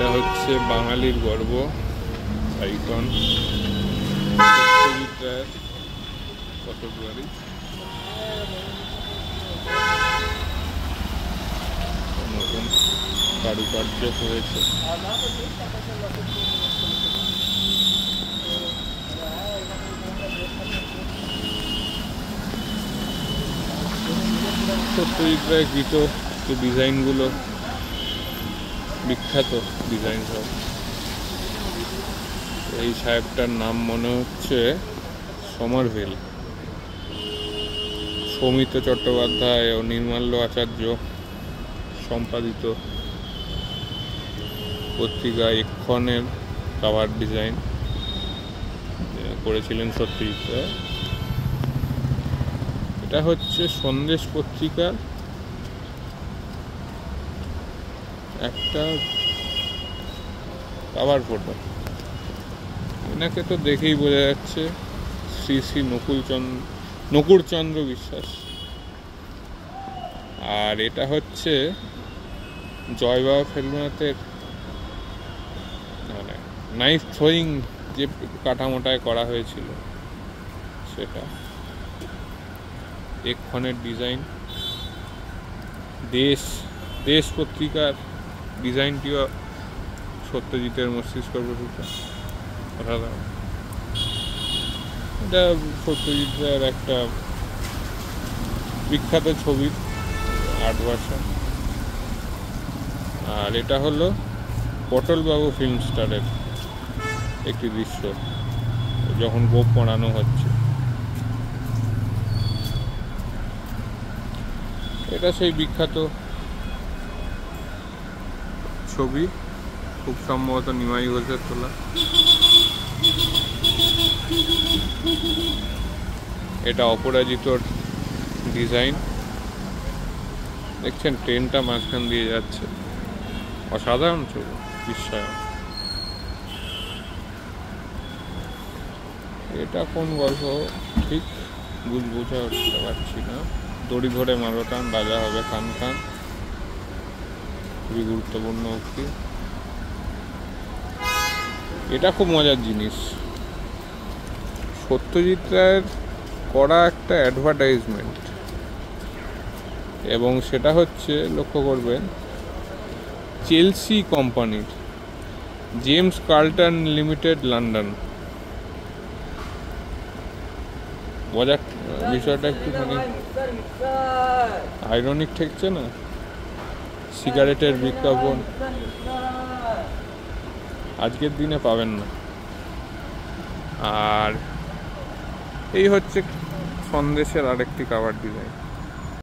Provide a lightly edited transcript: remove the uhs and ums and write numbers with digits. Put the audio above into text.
এটা হচ্ছে বাঙালির গর্ব আইকন সত্যজিৎ রায়ের ফটোগ্রাফি। নতুন কারুকার্য হয়েছে। সত্যজিৎ রায় কৃত যে ডিজাইনগুলো বিখ্যাত ডিজাইন সব। এই সাহেবটার নাম মনে হচ্ছে সমরভেল। সৌমিত্র চট্টোপাধ্যায় ও নির্মাল্য আচার্য সম্পাদিত পত্রিকা এক্ষণের কাভার ডিজাইন করেছিলেন সত্যজিৎ রায়। এটা হচ্ছে সন্দেশ পত্রিকার একটা কাভার ফটো। এনাকে তো দেখেই বোঝা যাচ্ছে শ্রী শ্রী নকুড়চন্দ্র বিশ্বাস। আর এটা হচ্ছে জয় বাবা ফেলুনাথের মানে নাইফ থ্রোয়িং যে কাঠামোটায় করা হয়েছিল সেটা। এক্ষণের ডিজাইন দেশ পত্রিকার ডিজাইনটিও সত্যজিতের মস্তিষ্ক প্রসূত। এটা সত্যজিৎ রায়ের একটা বিখ্যাত ছবি আর্ট ভার্সন। আর এটা হলো পটলবাবু ফিল্ম স্টারের একটি দৃশ্য যখন গোপ পড়ানো হচ্ছে। এটা সেই বিখ্যাত ছবি, খুব সম্ভবত নিমাই ঘোষের তোলা। এটা অপরাজিতর ডিজাইন। দেখছেন ট্রেনটা মাঝখান দিয়ে যাচ্ছে, অসাধারণ ছবি, বিস্ময়ক। এটা কোন গল্প ঠিক বোঝা উঠতে পারছি না। দড়ি ধরে মালটান রাজা হবে খান খান, খুবই গুরুত্বপূর্ণ উক্তি। এটা খুব মজার জিনিস, সত্যজিৎ রায়ের করা একটা অ্যাডভার্টাইজমেন্ট, এবং সেটা হচ্ছে লক্ষ্য করবেন চেলসি কোম্পানির, জেমস কার্লটন লিমিটেড, লন্ডন। মজার বিষয়টা একটুখানি আইরনিক ঠেকছে না? সিগারেটের বিজ্ঞাপন আজকের দিনে পাবেন না। আর এই হচ্ছে সন্দেশের আরেকটি কাভার ডিজাইন।